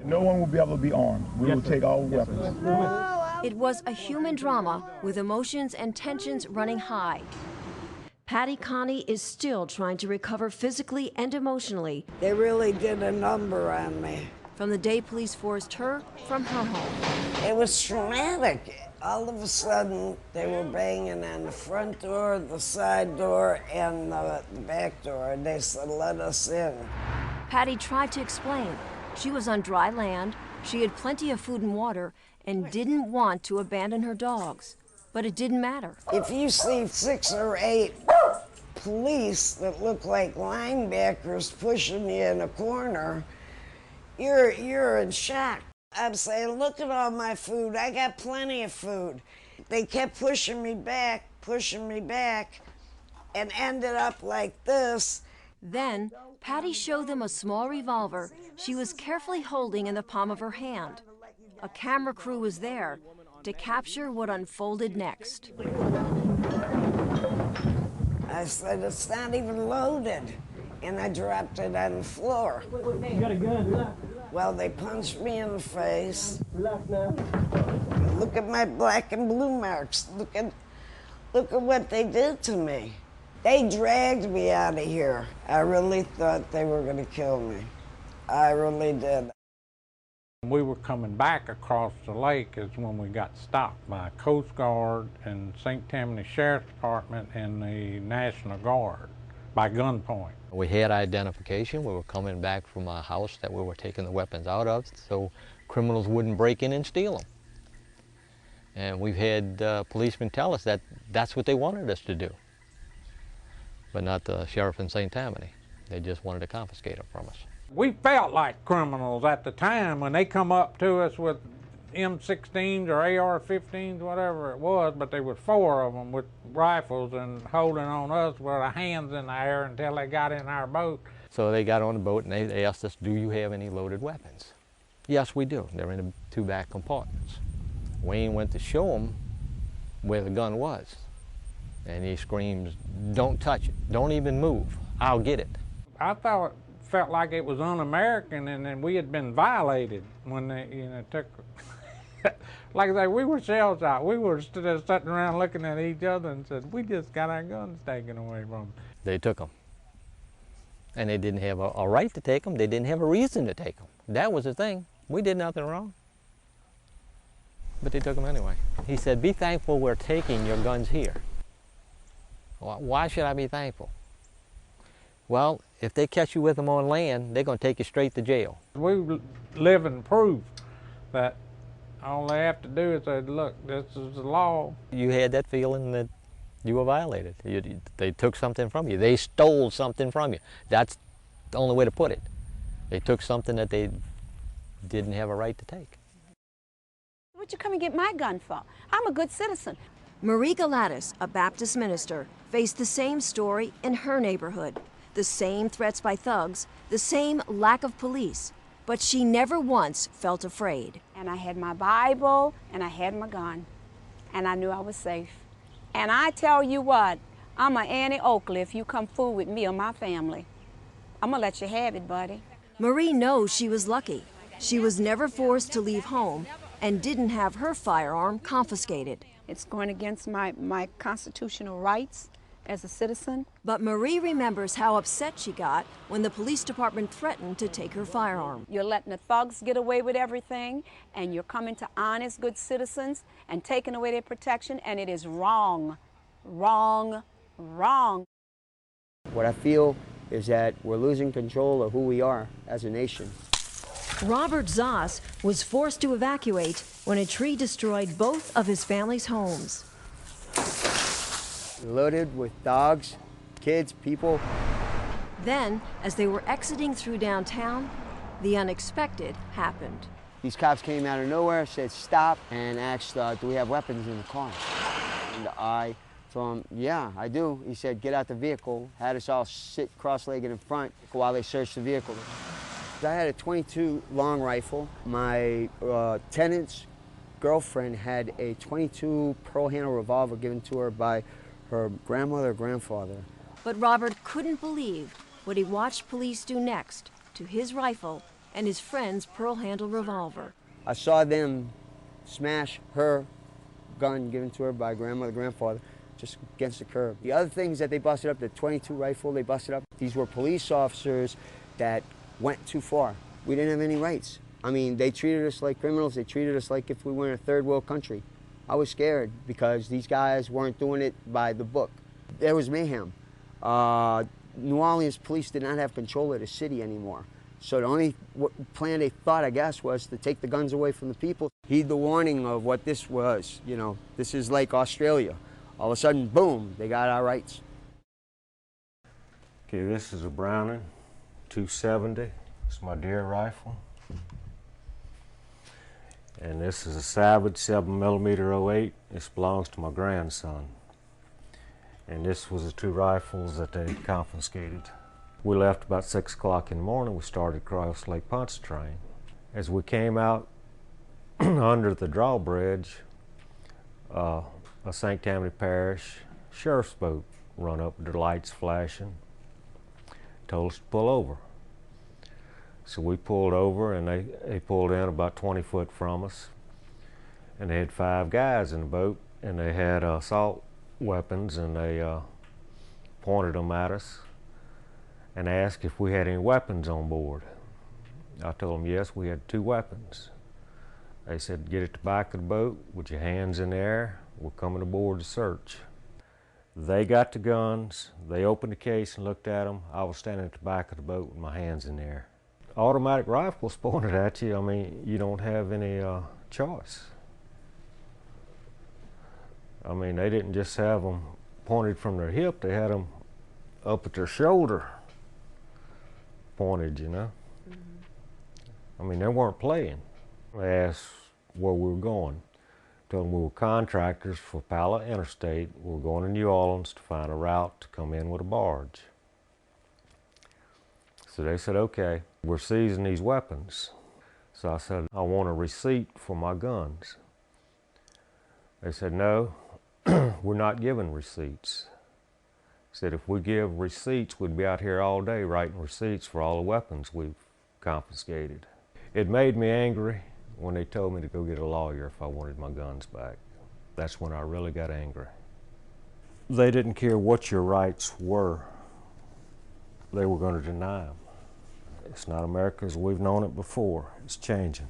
No one will be able to be armed. We will take all weapons. It was a human drama with emotions and tensions running high. Patty Connie is still trying to recover physically and emotionally. They really did a number on me. From the day police forced her from her home. It was traumatic. All of a sudden, they were banging on the front door, the side door, and the back door, and they said, "Let us in." Patty tried to explain. She was on dry land, she had plenty of food and water, and didn't want to abandon her dogs. But it didn't matter. If you see 6 or 8 police that look like linebackers pushing you in a corner, you're in shock. I'm saying, look at all my food. I got plenty of food. They kept pushing me back, and ended up like this. Then, Patty showed them a small revolver she was carefully holding in the palm of her hand. A camera crew was there to capture what unfolded next. I said, "It's not even loaded." And I dropped it on the floor. You got a gun? Well, they punched me in the face. Look at my black and blue marks. Look at what they did to me. They dragged me out of here. I really thought they were going to kill me. I really did. We were coming back across the lake is when we got stopped by Coast Guard and St. Tammany Sheriff's Department and the National Guard by gunpoint. We had identification. We were coming back from a house that we were taking the weapons out of so criminals wouldn't break in and steal them. And we've had policemen tell us that that's what they wanted us to do, but not the sheriff in St. Tammany. They just wanted to confiscate them from us. We felt like criminals at the time when they come up to us with M16s or AR-15s, whatever it was, but there were 4 of them with rifles and holding on us with our hands in the air until they got in our boat. So they got on the boat and they asked us, "Do you have any loaded weapons?" Yes, we do. They're in the 2 back compartments. Wayne went to show them where the gun was, and he screams, "Don't touch it. Don't even move. I'll get it." I felt like it was un-American and then we had been violated when they took. Like I say, we were shell-shocked. We were just sitting around looking at each other and said, "We just got our guns taken away from them." They took them. And they didn't have a right to take them. They didn't have a reason to take them. That was the thing. We did nothing wrong. But they took them anyway. He said, "Be thankful we're taking your guns here." Why should I be thankful? Well, if they catch you with them on land, they're going to take you straight to jail. We live in proof that all they have to do is say, "Look, this is the law." You had that feeling that you were violated. They took something from you. They stole something from you. That's the only way to put it. They took something that they didn't have a right to take. What'd you come and get my gun for? I'm a good citizen. Marie Galatis, a Baptist minister, faced the same story in her neighborhood. The same threats by thugs, the same lack of police. But she never once felt afraid. And I had my Bible, and I had my gun, and I knew I was safe. And I tell you what, I'm a Annie Oakley if you come fool with me or my family. I'm gonna let you have it, buddy. Marie knows she was lucky. She was never forced to leave home and didn't have her firearm confiscated. It's going against my constitutional rights as a citizen. But Marie remembers how upset she got when the police department threatened to take her firearm. You're letting the thugs get away with everything, and you're coming to honest, good citizens and taking away their protection, and it is wrong, wrong, wrong. What I feel is that we're losing control of who we are as a nation. Robert Zoss was forced to evacuate when a tree destroyed both of his family's homes. Loaded with dogs, kids, people. Then, as they were exiting through downtown, the unexpected happened. These cops came out of nowhere, said stop, and asked, do we have weapons in the car? And I told him, yeah, I do. He said, get out the vehicle, had us all sit cross-legged in front while they searched the vehicle. I had a .22 long rifle. My tenant's girlfriend had a .22 pearl handle revolver given to her by her grandmother or grandfather. But Robert couldn't believe what he watched police do next to his rifle and his friend's pearl-handle revolver. I saw them smash her gun given to her by grandmother, grandfather, just against the curb. The other things that they busted up, the .22 rifle they busted up, these were police officers that went too far. We didn't have any rights. I mean, they treated us like criminals. They treated us like if we were in a third world country. I was scared because these guys weren't doing it by the book. There was mayhem. New Orleans police did not have control of the city anymore. So the only plan they thought, I guess, was to take the guns away from the people. Heed the warning of what this was. You know, this is like Australia. All of a sudden, boom, they got our rights. Okay, this is a Browning 270. It's my deer rifle. And this is a Savage 7mm 08. This belongs to my grandson. And this was the two rifles that they confiscated. We left about 6 o'clock in the morning. We started across Lake Pontchartrain. As we came out under the drawbridge, a St. Tammany Parish sheriff's boat run up with their lights flashing, told us to pull over. So we pulled over, and they pulled in about 20 foot from us. And they had 5 guys in the boat, and they had assault weapons, and they pointed them at us and asked if we had any weapons on board. I told them yes, we had 2 weapons. They said, get at the back of the boat with your hands in the air. We're coming aboard to search. They got the guns. They opened the case and looked at them. I was standing at the back of the boat with my hands in the air. Automatic rifles pointed at you. I mean, you don't have any choice. I mean, they didn't just have them pointed from their hip. They had them up at their shoulder pointed, you know. I mean, they weren't playing. They asked where we were going. Told them we were contractors for Pala Interstate. We were going to New Orleans to find a route to come in with a barge. So they said, okay, we're seizing these weapons. So I said, I want a receipt for my guns. They said, no, we're not giving receipts. Said if we give receipts, we'd be out here all day writing receipts for all the weapons we've confiscated. It made me angry when they told me to go get a lawyer if I wanted my guns back. That's when I really got angry. They didn't care what your rights were. They were going to deny them. It's not America as we've known it before. It's changing.